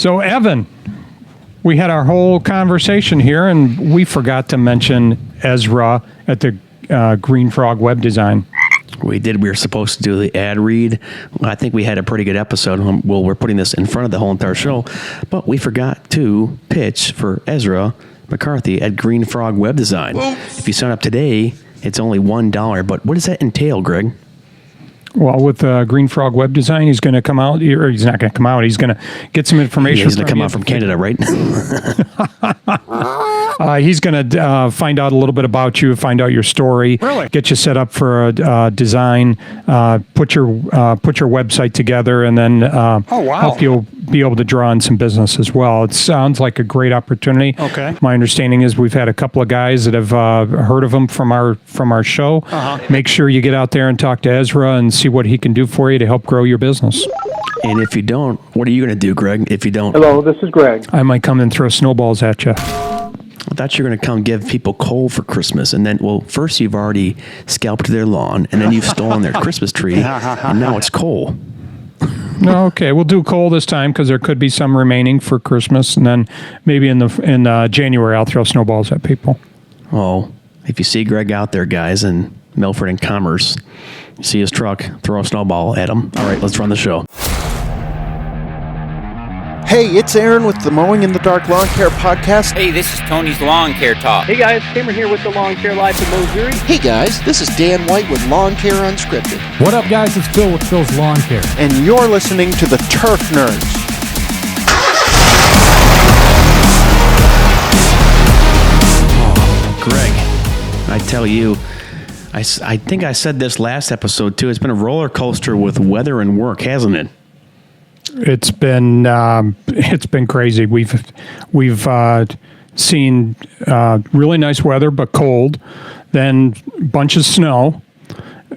So, Evan, we had our whole conversation here, and we forgot to mention Ezra at the Green Frog Web Design. We did. We were supposed to do the ad read. I think we had a pretty good episode. Well, we're putting this in front of the whole entire show, but we forgot to pitch for Ezra McCarthy at Green Frog Web Design. If you sign up today, it's only $1. But what does that entail, Greg? Well, with Green Frog Web Design, he's going to come out, or he's not going to come out. He's going to get some information. Yeah, he's going to come out from Canada, right? He's going to find out a little bit about you, find out your story, Really? get you set up for a design, put your website together, and then help you be able to draw in some business as well. It sounds like a great opportunity. Okay. My understanding is we've had a couple of guys that have heard of him from our show. Make sure you get out there and talk to Ezra and see what he can do for you to help grow your business. And if you don't, what are you going to do, Greg, if you don't? Hello, this is Greg. I might come and throw snowballs at you. I thought you were going to come give people coal for Christmas. And then, well, first you've already scalped their lawn, and then you've stolen their Christmas tree, and now it's coal. No, okay, we'll do coal this time because there could be some remaining for Christmas, and then maybe in January I'll throw snowballs at people. Oh, if you see Greg out there, guys, in Milford and Commerce, you see his truck, throw a snowball at him. All right, let's run the show. Hey, it's Aaron with the Mowing in the Dark Lawn Care Podcast. Hey, this is Tony's Lawn Care Talk. Hey guys, Cameron here with the Lawn Care Life in Missouri. Hey guys, this is Dan White with Lawn Care Unscripted. What up, guys? It's Phil with Phil's Lawn Care. And you're listening to the Turf Nerds. Greg, I tell you, I think I said this last episode too. It's been a roller coaster with weather and work, hasn't it? It's been crazy. We've seen really nice weather, but cold. Then a bunch of snow,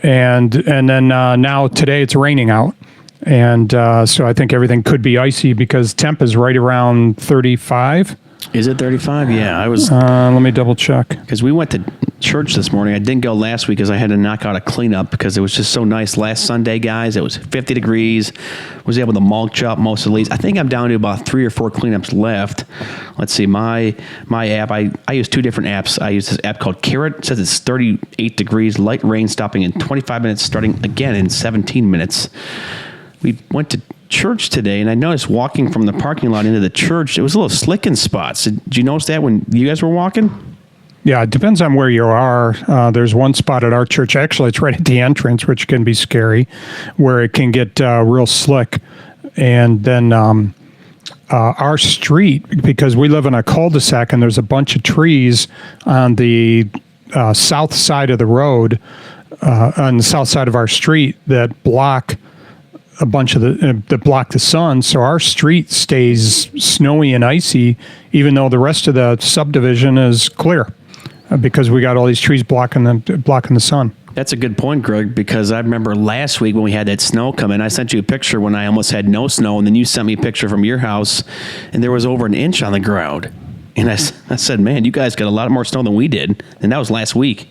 and then now today it's raining out, and so I think everything could be icy because temp is right around 35. Is it 35? Yeah, I was. Let me double check. Because we went to church this morning. I didn't go last week because I had to knock out a cleanup because it was just so nice. Last Sunday, guys, it was 50 degrees. Was able to mulch up most of the leaves. I think I'm down to about 3 or 4 cleanups left. Let's see, my app, I use 2 different apps. I use this app called Carrot. It says it's 38 degrees, light rain stopping in 25 minutes, starting again in 17 minutes. We went to church today, and I noticed walking from the parking lot into the church, it was a little slick in spots. Did you notice that when you guys were walking? Yeah, it depends on where you are. There's one spot at our church. Actually, it's right at the entrance, which can be scary, where it can get real slick. And then our street, because we live in a cul-de-sac, and there's a bunch of trees on the south side of the road, on the south side of our street that block a bunch of that block the sun, so our street stays snowy and icy, even though the rest of the subdivision is clear, because we got all these trees blocking the sun. That's a good point, Greg, because I remember last week when we had that snow come in, I sent you a picture when I almost had no snow, and then you sent me a picture from your house, and there was over an inch on the ground. And I said, man, you guys got a lot more snow than we did, and that was last week,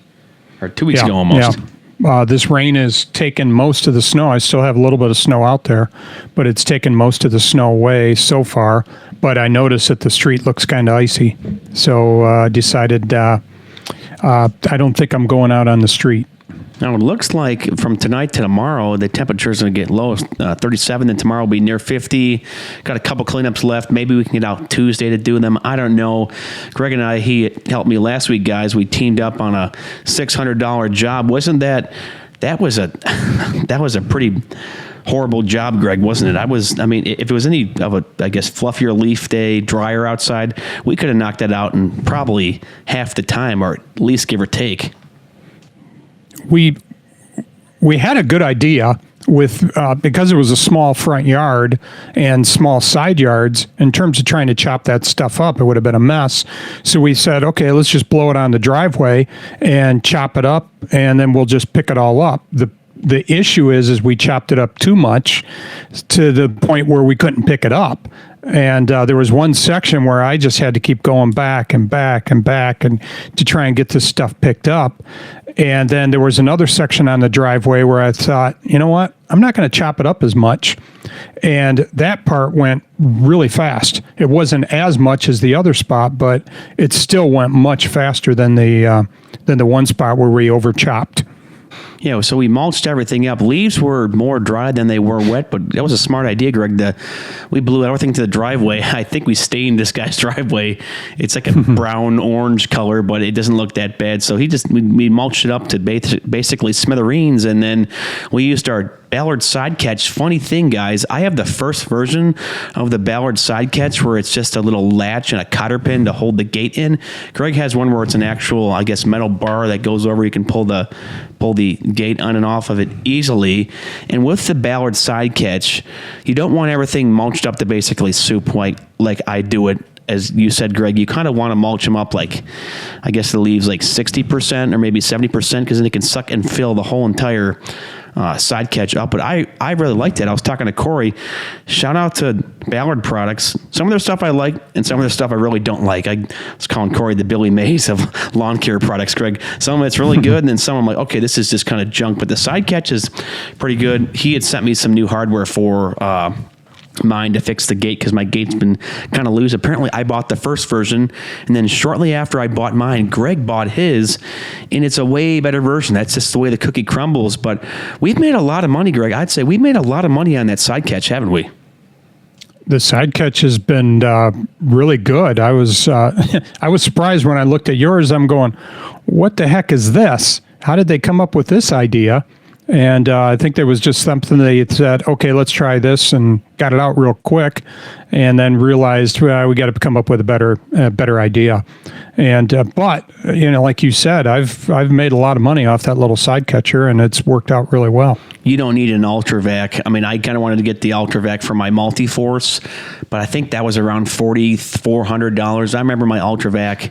or 2 weeks ago almost. Yeah. This rain has taken most of the snow. I still have a little bit of snow out there, but it's taken most of the snow away so far. But I noticed that the street looks kind of icy. So I decided I don't think I'm going out on the street. Now, it looks like from tonight to tomorrow, the temperature is going to get low, 37, then tomorrow will be near 50. Got a couple cleanups left. Maybe we can get out Tuesday to do them. I don't know. Greg and I, he helped me last week, guys. We teamed up on a $600 job. Wasn't that was a pretty horrible job, Greg, wasn't it? I mean, if it was any of a, I guess, fluffier leaf day, drier outside, we could have knocked that out in probably half the time, or at least give or take. We had a good idea with because it was a small front yard and small side yards. In terms of trying to chop that stuff up, it would have been a mess. So we said, okay, let's just blow it on the driveway and chop it up, and then we'll just pick it all up. The issue is we chopped it up too much to the point where we couldn't pick it up. And there was one section where I just had to keep going back and back and back and to try and get this stuff picked up. And then there was another section on the driveway where I thought, you know what? I'm not going to chop it up as much. And that part went really fast. It wasn't as much as the other spot, but it still went much faster than the one spot where we over chopped. Yeah, so we mulched everything up. Leaves were more dry than they were wet, but that was a smart idea, Greg. We blew everything to the driveway. I think we stained this guy's driveway. It's like a brown orange color, but it doesn't look that bad. So we mulched it up to basically smithereens, and then we used our Ballard side catch. Funny thing, guys, I have the first version of the Ballard side catch where it's just a little latch and a cotter pin to hold the gate in. Greg has one where it's an actual, I guess, metal bar that goes over. You can pull the gate on and off of it easily. And with the Ballard side catch, you don't want everything mulched up to basically soup like I do it. As you said, Greg, you kind of want to mulch them up like, I guess the leaves like 60% or maybe 70%, because then it can suck and fill the whole entire side catch up. But I really liked it. I was talking to Corey. Shout out to Ballard products. Some of their stuff I like, and some of their stuff I really don't like. I was calling Corey the Billy Mays of lawn care products, Greg. Some of it's really good, and then some I'm like, okay, this is just kind of junk. But the side catch is pretty good. He had sent me some new hardware for mine to fix the gate because my gate's been kind of loose. Apparently I bought the first version, and then shortly after I bought mine, Greg bought his, and it's a way better version. That's just the way the cookie crumbles. But we've made a lot of money, Greg. I'd say we made a lot of money on that side catch, haven't we? The side catch has been really good. I was surprised when I looked at yours. I'm going, what the heck is this? How did they come up with this idea? And I think there was just something they said, okay, let's try this, and got it out real quick, and then realized we got to come up with a better idea. And but like you said, I've made a lot of money off that little side catcher, and it's worked out really well. You don't need an UltraVac. I mean, I kind of wanted to get the UltraVac for my Multiforce, but I think that was around $4,400. I remember my UltraVac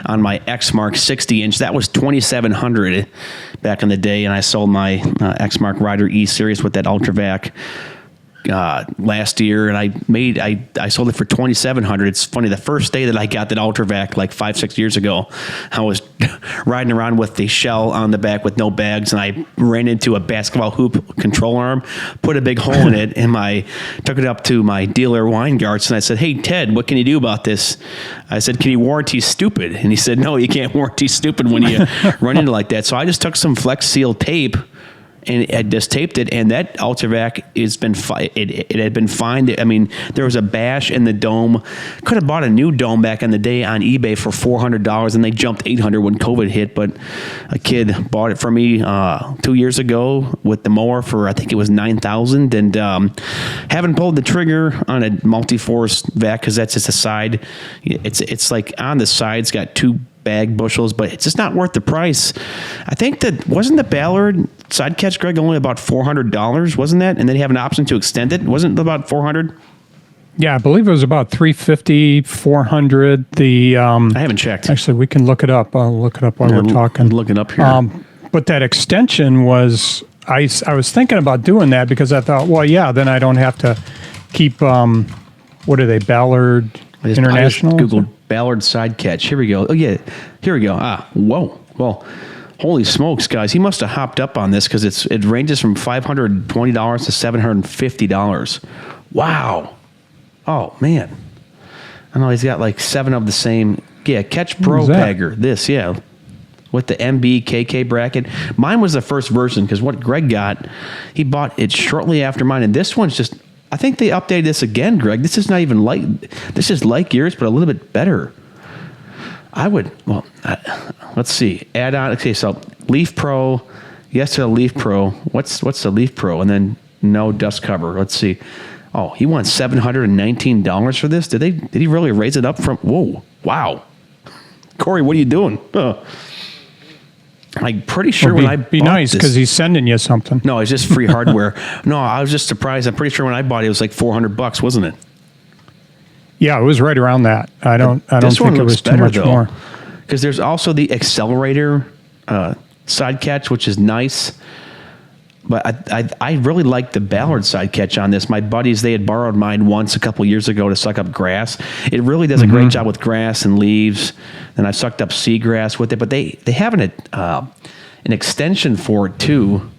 on my Exmark 60-inch. That was $2,700 back in the day, and I sold my Exmark Rider E Series with that UltraVac last year, and I sold it for $2,700. It's funny, the first day that I got that UltraVac like 5-6 years ago, I was riding around with the shell on the back with no bags, and I ran into a basketball hoop control arm, put a big hole in it, and took it up to my dealer Weingarts, and I said, hey Ted, what can you do about this? I said, can you warranty stupid? And he said, no, you can't warranty stupid when you run into like that. So I just took some Flex Seal tape and I just taped it, and that UltraVac it had been fine. I mean, there was a bash in the dome. Could have bought a new dome back in the day on eBay for $400, and they jumped $800 when COVID hit. But a kid bought it for me 2 years ago with the mower for, I think it was $9,000, and haven't pulled the trigger on a Multiforce vac because that's just a side. It's like on the sides got two bag bushels, but it's just not worth the price. I think that wasn't the Ballard side catch, Greg, only about $400, wasn't that? And then you have an option to extend it. Wasn't it about $400? Yeah, I believe it was about $350, $400. I haven't checked. Actually, we can look it up. I'll look it up while we're talking. Look it up here. But that extension was, I was thinking about doing that because I thought, well, yeah, then I don't have to keep, what are they, Ballard International? I just Googled Ballard side catch. Here we go. Oh, yeah. Here we go. Whoa. Well, holy smokes, guys. He must have hopped up on this because it ranges from $520 to $750. Wow. Oh, man. I know he's got like 7 of the same. Yeah, Catch Pro Pagger. This, yeah. With the MB KK bracket. Mine was the first version because what Greg got, he bought it shortly after mine. And this one's just, I think they updated this again, Greg. This is not even this is like yours, but a little bit better. Let's see. Add on. Okay, so Leaf Pro. Yes to the Leaf Pro. What's the Leaf Pro? And then no dust cover. Let's see. Oh, he wants $719 for this. Did he really raise it up from? Whoa! Wow, Corey, what are you doing? I'm pretty sure when I bought be nice because he's sending you something. No, it's just free hardware. No, I was just surprised. I'm pretty sure when I bought it, it was like $400, wasn't it? Yeah, it was right around that. I don't think it was too much more. Because there's also the Accelerator side catch, which is nice. But I really like the Ballard side catch on this. My buddies, they had borrowed mine once a couple years ago to suck up grass. It really does a great job with grass and leaves. And I sucked up seagrass with it. But they have an extension for it too.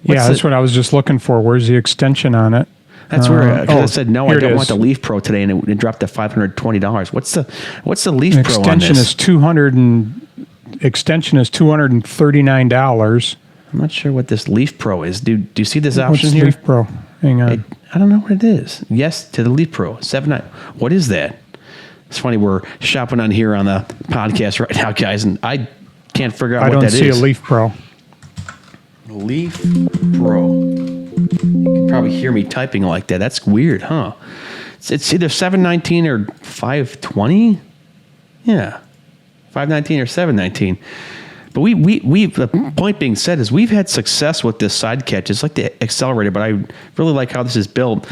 That's what I was just looking for. Where's the extension on it? That's where I said no. I here it don't is. want the Leaf Pro today, and it dropped to $520. What's the Leaf Pro on Extension this? is $239. I'm not sure what this Leaf Pro is. Do you see this What's option here? Leaf Pro? Hang on. I don't know what it is. Yes to the Leaf Pro 7.9. What is that? It's funny, we're shopping on here on the podcast right now, guys, and I can't figure out I what don't that see is. a Leaf Pro. Leaf Pro. You can probably hear me typing like that. That's weird, huh? It's either 719 or 520. Yeah, 519 or 719. But we've the point being said is we've had success with this side catch. It's like the accelerator, but I really like how this is built.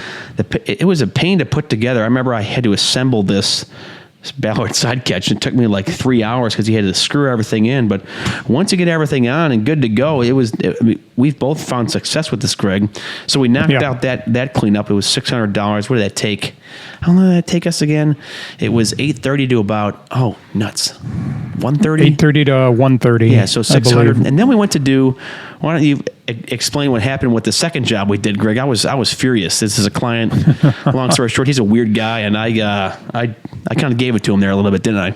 It was a pain to put together. I remember I had to assemble this Ballard side catch. It took me like 3 hours because he had to screw everything in. But once you get everything on and good to go, we've both found success with this, Greg. So we knocked out that cleanup. It was $600. What did that take? How long did that take us again? It was 8:30 to about nuts, 1:30. 8:30 to 1:30. Yeah, so I 600. believe. And then we went to do. Why don't you explain what happened with the second job we did, Greg? I was furious. This is a client. Long story short, he's a weird guy, and I kind of gave it to him there a little bit, didn't I?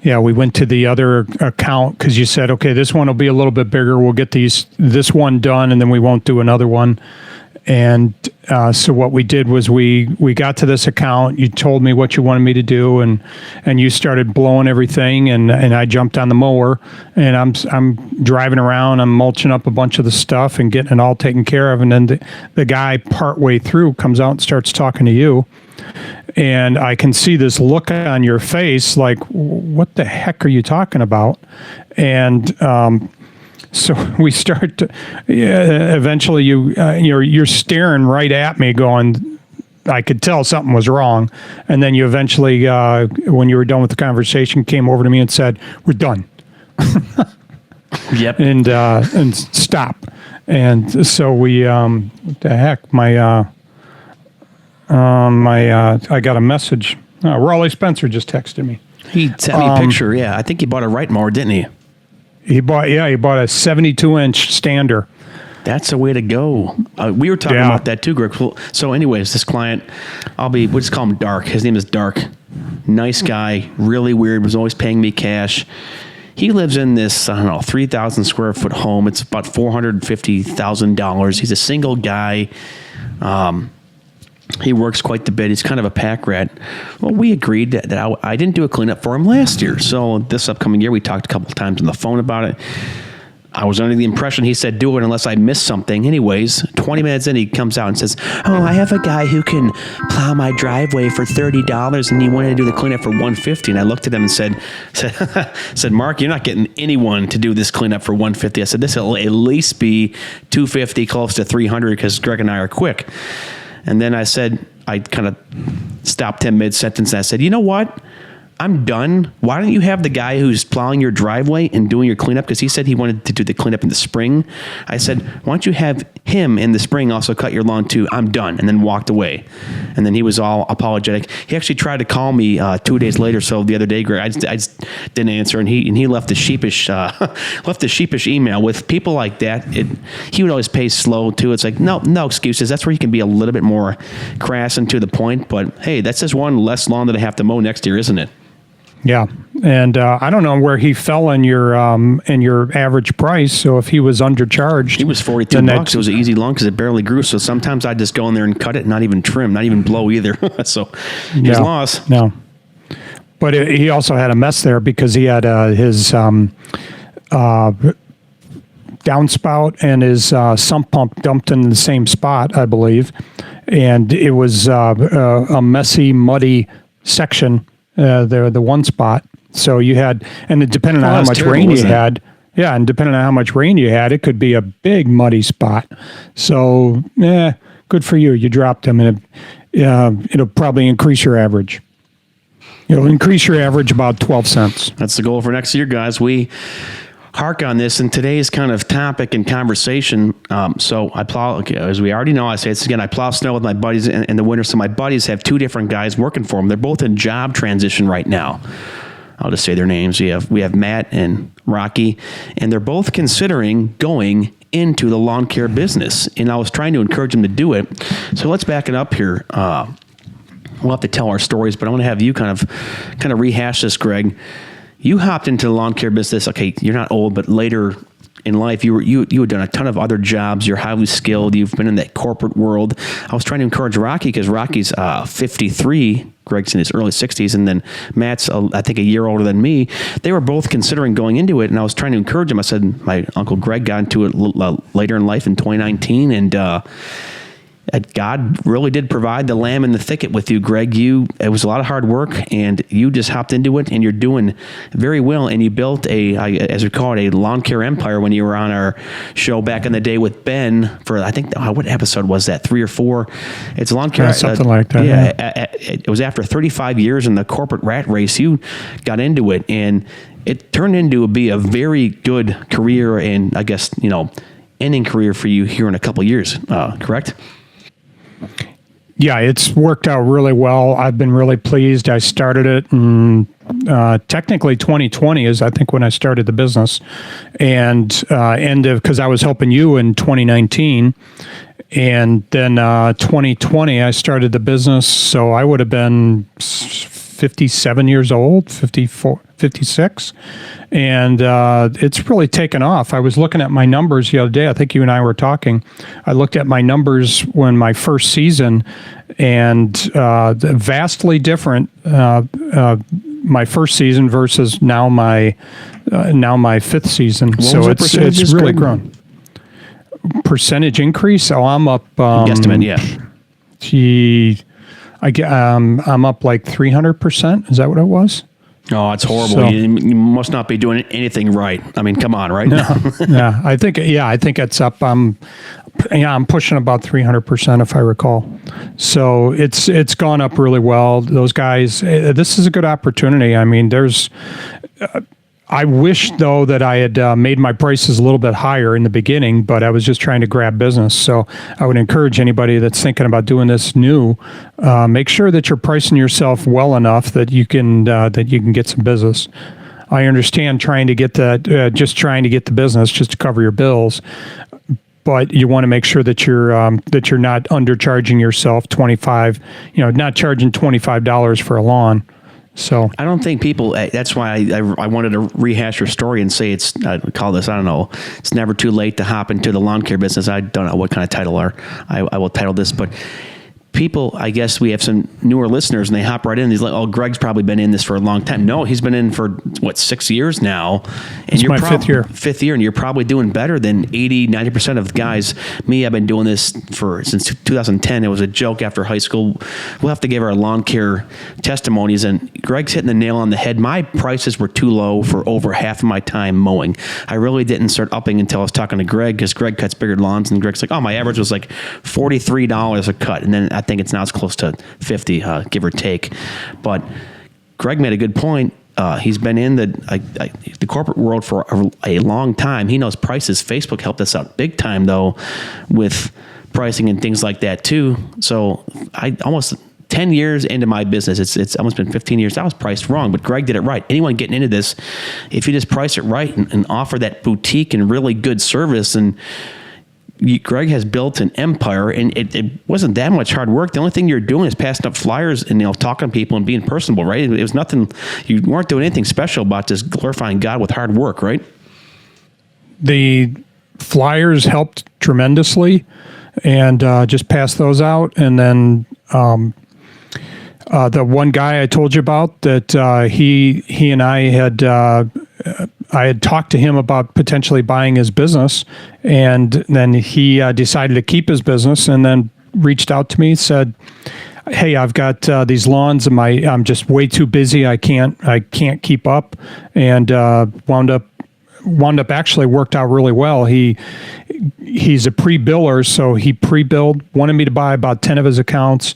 Yeah, we went to the other account because you said, okay, this one will be a little bit bigger. We'll get this one done, and then we won't do another one. And so what we did was we got to this account. You told me what you wanted me to do, and you started blowing everything, and I jumped on the mower, and I'm driving around. I'm mulching up a bunch of the stuff and getting it all taken care of. And then the guy partway through comes out and starts talking to you. And I can see this look on your face, like, what the heck are you talking about? And so we start to, eventually you're staring right at me going, I could tell something was wrong. And then you eventually, when you were done with the conversation, came over to me and said, we're done. Yep. And stop. And so we, what the heck, I got a message. Raleigh Spencer just texted me. He sent me a picture. Yeah, I think he bought a right mower, didn't he? He bought a 72-inch stander. That's the way to go. We were talking about that too, Greg. So anyways, this client, we'll just call him Dark. His name is Dark. Nice guy, really weird, was always paying me cash. He lives in this, 3,000 square foot home. It's about $450,000. He's a single guy. He works quite a bit. He's kind of a pack rat. Well, we agreed that I didn't do a cleanup for him last year. So this upcoming year, we talked a couple of times on the phone about it. I was under the impression he said do it unless I missed something. Anyways, 20 minutes in, he comes out and says, I have a guy who can plow my driveway for $30 and he wanted to do the cleanup for $150. And I looked at him and said, Mark, you're not getting anyone to do this cleanup for $150. I said, this will at least be $250, close to $300 because Greg and I are quick. And then I kind of stopped him mid-sentence and I said, you know what? I'm done. Why don't you have the guy who's plowing your driveway and doing your cleanup? Because he said he wanted to do the cleanup in the spring. I said, why don't you have him in the spring also cut your lawn too? I'm done. And then walked away. And then he was all apologetic. He actually tried to call me 2 days later. So the other day, Greg, I just didn't answer. And he left a sheepish email. With people like that, he would always pay slow too. It's like, no excuses. That's where he can be a little bit more crass and to the point. But hey, that's just one less lawn that I have to mow next year, isn't it? Yeah, and I don't know where he fell in your average price. So if he was undercharged, he was $42. It was an easy lawn because it barely grew. So sometimes I just go in there and cut it, not even trim, not even blow either. So his loss. No, but he also had a mess there because he had his downspout and his sump pump dumped in the same spot, I believe, and it was a messy, muddy section. The one spot. So you had, and depending on how much rain you had, and depending on how much rain you had, it could be a big muddy spot. So, good for you. You dropped them, and it'll probably increase your average. It'll increase your average about 12 cents. That's the goal for next year, guys. We hark on this in today's kind of topic and conversation. So I plow, as we already know, I say this again, I plow snow with my buddies in the winter. So my buddies have two different guys working for them. They're both in job transition right now. I'll just say their names. We have Matt and Rocky, and they're both considering going into the lawn care business. And I was trying to encourage them to do it. So let's back it up here. We'll have to tell our stories, but I want to have you kind of rehash this, Greg. You hopped into the lawn care business. Okay, you're not old, but later in life, you had done a ton of other jobs. You're highly skilled. You've been in that corporate world. I was trying to encourage Rocky because Rocky's 53. Greg's in his early 60s, and then Matt's, I think, a year older than me. They were both considering going into it, and I was trying to encourage them. I said, my Uncle Greg got into it later in life in 2019, and God really did provide the lamb in the thicket with you, Greg. It was a lot of hard work, and you just hopped into it, and you're doing very well. And you built as we call it, a lawn care empire when you were on our show back in the day with Ben for, I think, what episode was that? 3 or 4? It's lawn care. Something like that. Yeah. It was after 35 years in the corporate rat race, you got into it, and it turned into be a very good career, and I guess, ending career for you here in a couple of years, correct? Yeah, it's worked out really well. I've been really pleased. I started it in technically 2020 is, I think, when I started the business, and because I was helping you in 2019, and then 2020 I started the business, so I would have been 57 years old, 54, 56. And it's really taken off. I was looking at my numbers the other day. I think you and I were talking. I looked at my numbers when my first season, and vastly different. My first season versus now my 5th season. So it's really grown. Percentage increase? Oh, I'm up. Guesstimate, yeah. I'm up like 300%. Is that what it was? Oh, it's horrible. So, you must not be doing anything right. I mean, come on, right? Yeah, I think it's up. I'm pushing about 300% if I recall. So it's gone up really well. Those guys, this is a good opportunity. I mean, I wish, though, that I had made my prices a little bit higher in the beginning, but I was just trying to grab business. So I would encourage anybody that's thinking about doing this new, make sure that you're pricing yourself well enough that you can get some business. I understand trying to get the business just to cover your bills, but you want to make sure that you're not undercharging yourself not charging $25 for a lawn. So I don't think people. That's why I wanted to rehash your story and say it's never too late to hop into the lawn care business. I don't know what kind of title I will title this, but people, I guess we have some newer listeners, and they hop right in. He's like, "Oh, Greg's probably been in this for a long time." No, he's been in for 6 years now, and it's my 5th year. 5th year, and you're probably doing better than 80-90% of the guys. Me, I've been doing this since 2010. It was a joke after high school. We'll have to give our lawn care testimonies, and Greg's hitting the nail on the head. My prices were too low for over half of my time mowing. I really didn't start upping until I was talking to Greg, because Greg cuts bigger lawns, and Greg's like, "Oh, my average was like $43 a cut," and then I think it's close to 50, give or take. But Greg made a good point. He's been in the corporate world for a long time. He knows prices. Facebook helped us out big time, though, with pricing and things like that too. So I almost 10 years into my business, it's almost been 15 years. I was priced wrong, but Greg did it right. Anyone getting into this, if you just price it right and offer that boutique and really good service, and Greg has built an empire, and it wasn't that much hard work. The only thing you're doing is passing up flyers and talking to people and being personable, right? It was nothing. You weren't doing anything special about just glorifying God with hard work, right? The flyers helped tremendously, and just pass those out. And then the one guy I told you about, that he and I had talked to him about potentially buying his business, and then he decided to keep his business, and then reached out to me, said, "Hey, I've got these lawns, and I'm just way too busy. I can't keep up," and wound up actually worked out really well. He's a pre-biller, so he pre-billed, wanted me to buy about 10 of his accounts,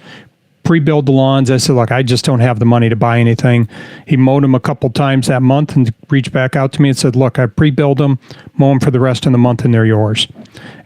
pre-build the lawns. I said, look, I just don't have the money to buy anything. He mowed them a couple times that month and reached back out to me and said, look, I pre-build them, mow them for the rest of the month, and they're yours.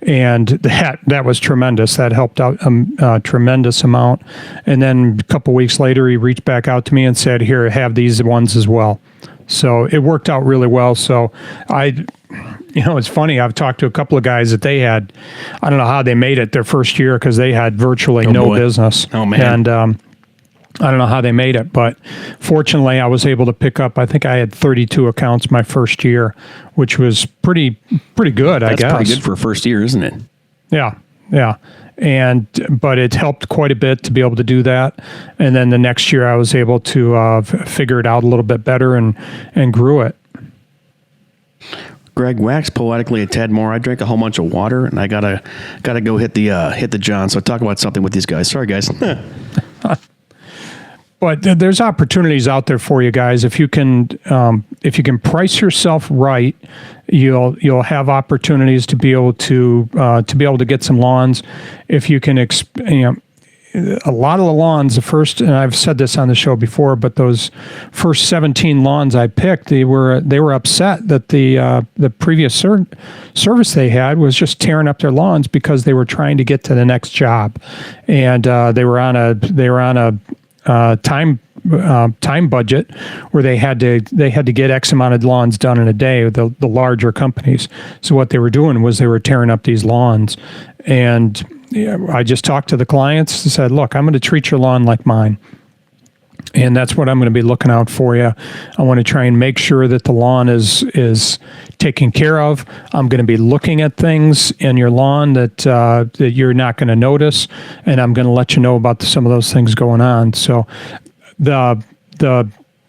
And that was tremendous. That helped out a tremendous amount. And then a couple weeks later, he reached back out to me and said, here, have these ones as well. So it worked out really well. So it's funny. I've talked to a couple of guys that they had, I don't know how they made it their first year because they had virtually no business. Oh, man. And I don't know how they made it, but fortunately I was able to pick up, I think I had 32 accounts my first year, which was pretty good, I guess. That's pretty good for a first year, isn't it? Yeah. But it helped quite a bit to be able to do that. And then the next year I was able to figure it out a little bit better and grew it. Greg, wax poetically a tad more. I drank a whole bunch of water, and I gotta go hit the John. So talk about something with these guys. Sorry, guys. But there's opportunities out there for you guys. If you can price yourself right, you'll have opportunities to be able to get some lawns. If you can, a lot of the lawns, and I've said this on the show before, but those first 17 lawns I picked, they were upset that the previous service they had was just tearing up their lawns because they were trying to get to the next job, and they were on a time budget where they had to get X amount of lawns done in a day, the larger companies. So what they were doing was they were tearing up these lawns. And I just talked to the clients and said, look, I'm going to treat your lawn like mine. And that's what I'm going to be looking out for you. I want to try and make sure that the lawn is taken care of. I'm going to be looking at things in your lawn that you're not going to notice, and I'm going to let you know about some of those things going on. So the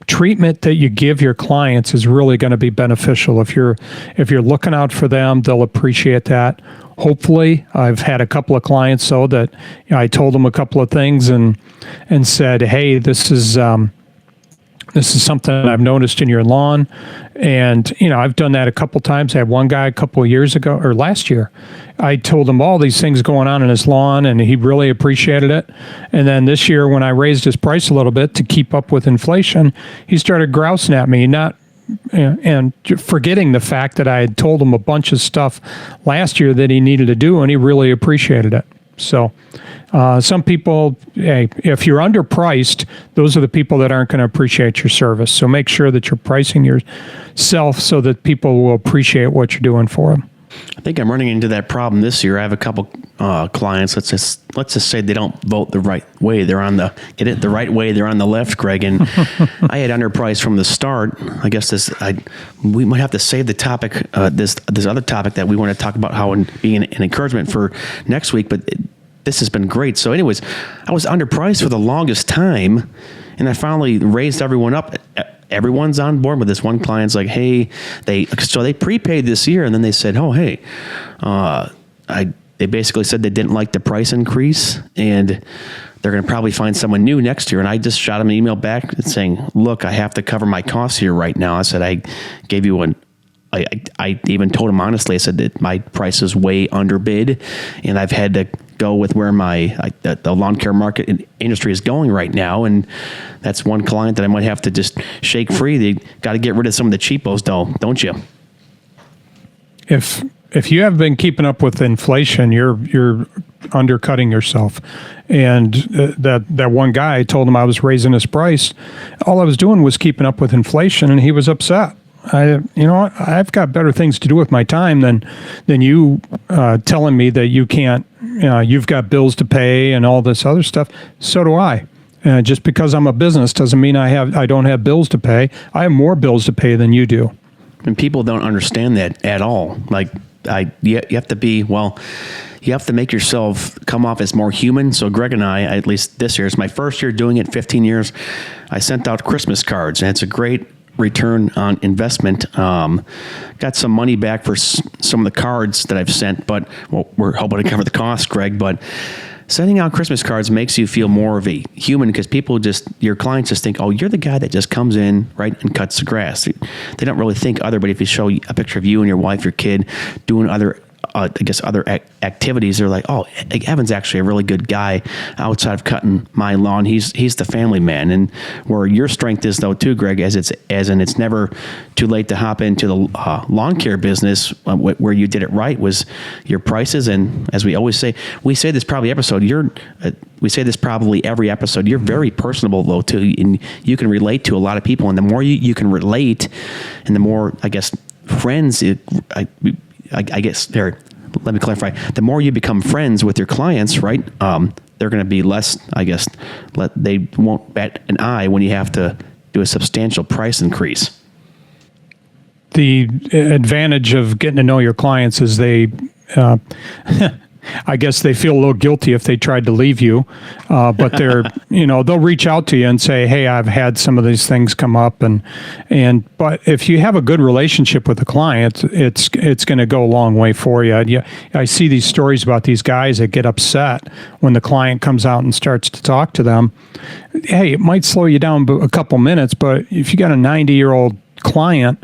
treatment that you give your clients is really going to be beneficial. If you're looking out for them, they'll appreciate that. Hopefully, I've had a couple of clients though that I told them a couple of things and said, "Hey, this is something I've noticed in your lawn," and I've done that a couple times. I had one guy a couple of years ago or last year. I told him all these things going on in his lawn, and he really appreciated it. And then this year, when I raised his price a little bit to keep up with inflation, he started grousing at me, and forgetting the fact that I had told him a bunch of stuff last year that he needed to do, and he really appreciated it. So some people, hey, if you're underpriced, those are the people that aren't going to appreciate your service. So make sure that you're pricing yourself so that people will appreciate what you're doing for them. I think I'm running into that problem this year. I have a couple clients. Let's just say they don't vote the right way. They're on the right way. They're on the left, Greg. And I had underpriced from the start. I guess we might have to save the topic. This other topic that we want to talk about, how being an encouragement for next week. But this has been great. So, anyways, I was underpriced for the longest time, and I finally raised everyone up. Everyone's on board with this. One client's like, hey, they prepaid this year, and then they said, oh, hey, they basically said they didn't like the price increase, and they're going to probably find someone new next year. And I just shot them an email back saying, look, I have to cover my costs here right now. I said, I gave you I even told him honestly, I said that my price is way underbid, and I've had to go with where the lawn care market industry is going right now. And that's one client that I might have to just shake free. They got to get rid of some of the cheapos, though, don't you? If you have been keeping up with inflation, you're undercutting yourself. And that one guy, I told him I was raising his price. All I was doing was keeping up with inflation, and he was upset. I've got better things to do with my time than you telling me that you can't. You've got bills to pay and all this other stuff. So do I. Just because I'm a business doesn't mean I don't have bills to pay. I have more bills to pay than you do. And people don't understand that at all. Like you have to be, you have to make yourself come off as more human. So Greg and I, at least this year, it's my first year doing it, 15 years. I sent out Christmas cards, and it's a great return on investment. Got some money back for some of the cards that I've sent, but we're hoping to cover the cost, Greg. But sending out Christmas cards makes you feel more of a human, because your clients just think, oh, you're the guy that just comes in, right, and cuts the grass. They don't really think but if you show a picture of you and your wife, your kid, doing other I guess other activities, they're like, oh, Evan's actually a really good guy outside of cutting my lawn. He's the family man. And where your strength is though too, Greg, it's never too late to hop into the lawn care business. Where you did it right was your prices. And as we always say, we say this probably every episode, you're very personable though too, and you can relate to a lot of people. And the more you can relate, and the more, I guess, friends, I guess there, let me clarify. The more you become friends with your clients, right? They're going to be less, I guess, they won't bat an eye when you have to do a substantial price increase. The advantage of getting to know your clients is they, I guess they feel a little guilty if they tried to leave you, but they're, they'll reach out to you and say, hey, I've had some of these things come up. But if you have a good relationship with the client, it's going to go a long way for you. I see these stories about these guys that get upset when the client comes out and starts to talk to them. Hey, it might slow you down a couple minutes, but if you got a 90-year-old client,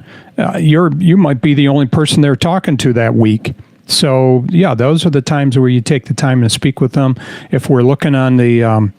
you might be the only person they're talking to that week. So, yeah, those are the times where you take the time to speak with them. If we're looking on the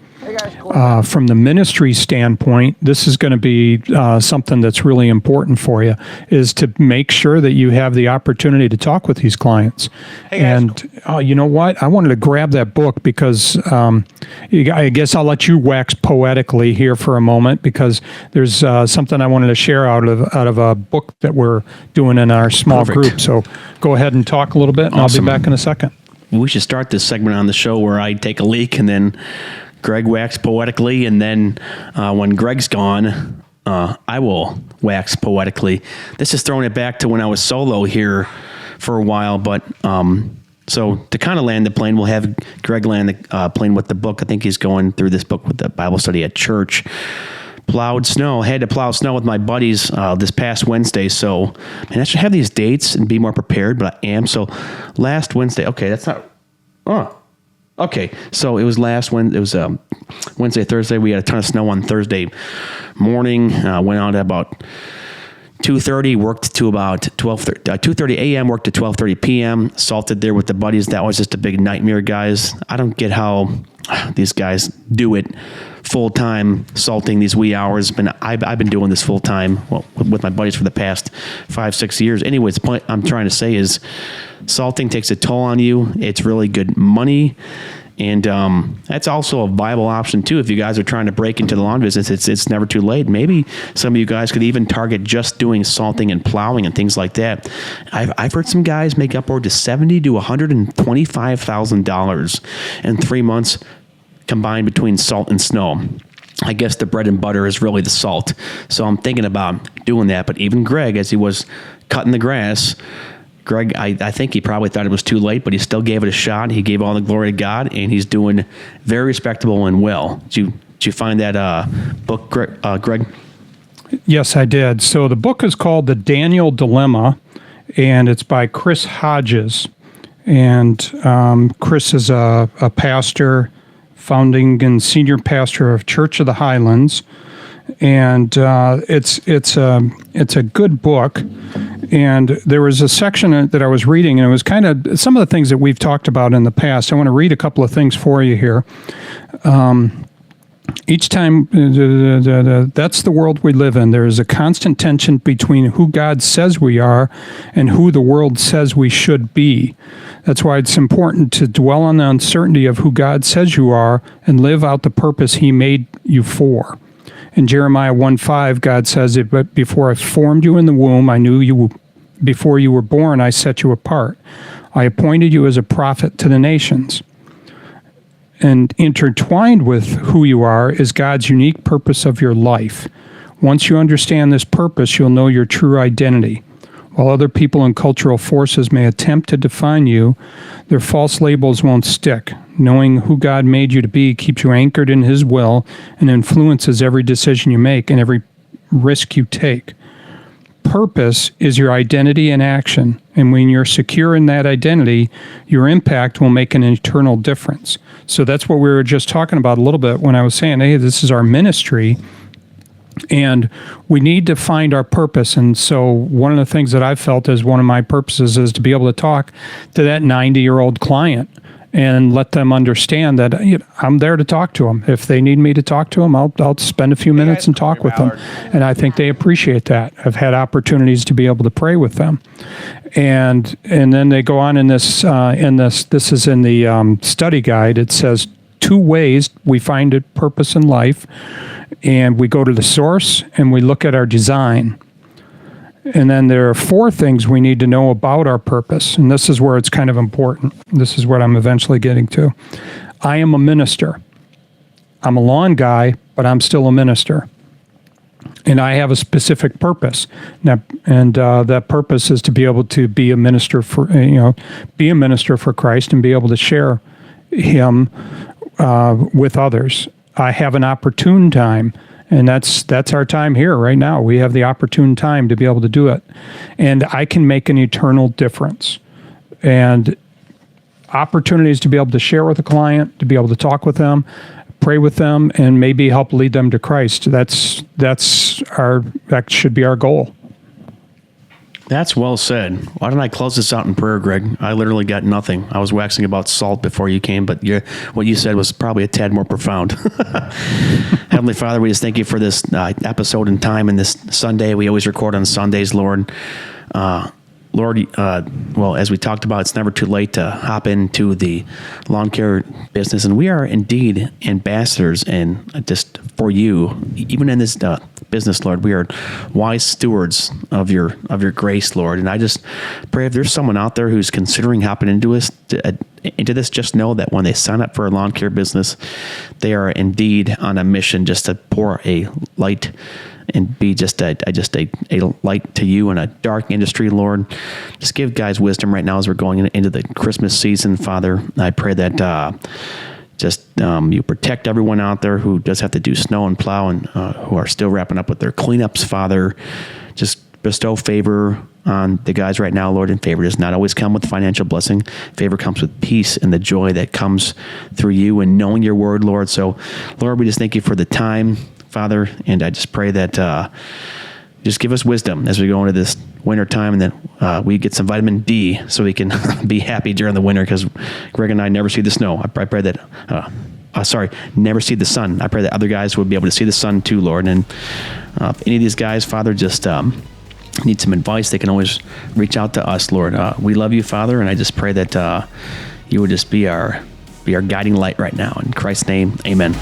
from the ministry standpoint, this is going to be something that's really important for you, is to make sure that you have the opportunity to talk with these clients. Hey guys. And you know what? I wanted to grab that book because I guess I'll let you wax poetically here for a moment, because there's something I wanted to share out of a book that we're doing in our small Perfect. group. So go ahead and talk a little bit, and Awesome. I'll be back in a second. We should start this segment on the show where I take a leak and then Greg wax poetically, and then when Greg's gone, I will wax poetically. This is throwing it back to when I was solo here for a while, but so to kind of land the plane, we'll have Greg land the plane with the book. I think he's going through this book with the Bible study at church. Plowed snow. Had to plow snow with my buddies this past Wednesday. So, man, I should have these dates and be more prepared, but I am. So, last Wednesday. Okay, that's not. Oh, okay. So it was last Wednesday. It was Wednesday, Thursday. We had a ton of snow on Thursday morning. Went out at about 2:30. Worked to about 2:30 a.m. Worked to 12:30 p.m. Salted there with the buddies. That was just a big nightmare, guys. I don't get how these guys do it full time, salting these wee hours. I've been doing this full time, with my buddies for the past 5-6 years. Anyways, the point I'm trying to say is salting takes a toll on you. It's really good money. And that's also a viable option too. If you guys are trying to break into the lawn business, it's never too late. Maybe some of you guys could even target just doing salting and plowing and things like that. I've heard some guys make upward to $70,000 to $125,000 in 3 months combined between salt and snow. I guess the bread and butter is really the salt. So I'm thinking about doing that. But even Greg, as he was cutting the grass, Greg, I think he probably thought it was too late, but he still gave it a shot. He gave all the glory to God, and he's doing very respectable and well. Did you find that book, Greg? Yes, I did. So the book is called The Daniel Dilemma, and it's by Chris Hodges. And Chris is a pastor, founding and senior pastor of Church of the Highlands. And it's a good book. And there was a section that I was reading, and it was kind of some of the things that we've talked about in the past. I want to read a couple of things for you here. Each time, that's the world we live in. There is a constant tension between who God says we are and who the world says we should be. That's why it's important to dwell on the uncertainty of who God says you are and live out the purpose He made you for. In Jeremiah 1:5, God says, "But before I formed you in the womb, I knew you. Before you were born, I set you apart. I appointed you as a prophet to the nations." And intertwined with who you are is God's unique purpose of your life. Once you understand this purpose, you'll know your true identity. While other people and cultural forces may attempt to define you, their false labels won't stick. Knowing who God made you to be keeps you anchored in His will and influences every decision you make and every risk you take. Purpose is your identity in action, and when you're secure in that identity, your impact will make an eternal difference. So that's what we were just talking about a little bit when I was saying, hey, this is our ministry. And we need to find our purpose. And so one of the things that I've felt is one of my purposes is to be able to talk to that 90-year-old client and let them understand that I'm there to talk to them. If they need me to talk to them, I'll spend a few minutes and talk with them. And I think they appreciate that. I've had opportunities to be able to pray with them. And then they go on in this is in the study guide. It says 2 ways we find a purpose in life. And we go to the source and we look at our design. And then there are 4 things we need to know about our purpose. And this is where it's kind of important. This is what I'm eventually getting to. I am a minister. I'm a lawn guy, but I'm still a minister. And I have a specific purpose. Now, and that purpose is to be able to be a minister for, be a minister for Christ and be able to share him with others. I have an opportune time, and that's our time here right now. We have the opportune time to be able to do it, and I can make an eternal difference. And opportunities to be able to share with a client, to be able to talk with them, pray with them, and maybe help lead them to Christ. That should be our goal. That's well said. Why don't I close this out in prayer, Greg? I literally got nothing. I was waxing about salt before you came, but what you said was probably a tad more profound. Heavenly Father, we just thank you for this episode and time and this Sunday. We always record on Sundays, Lord. Lord, well, as we talked about, it's never too late to hop into the lawn care business, and we are indeed ambassadors and just for you, even in this business, Lord. We are wise stewards of your grace, Lord. And I just pray if there's someone out there who's considering hopping into this, just know that when they sign up for a lawn care business, they are indeed on a mission just to pour a light and be just a light to you in a dark industry, Lord. Just give guys wisdom right now as we're going into the Christmas season, Father. I pray that you protect everyone out there who does have to do snow and plow and who are still wrapping up with their cleanups, Father. Just bestow favor on the guys right now, Lord, and favor does not always come with financial blessing. Favor comes with peace and the joy that comes through you and knowing your word, Lord. So, Lord, we just thank you for the time, Father, and I just pray that just give us wisdom as we go into this winter time, and that we get some vitamin D so we can be happy during the winter, because Greg and I never see the snow. I pray that, never see the sun. I pray that other guys would be able to see the sun too, Lord. And if any of these guys, Father, just need some advice, they can always reach out to us, Lord. We love you, Father, and I just pray that you would just be our guiding light right now. In Christ's name, amen.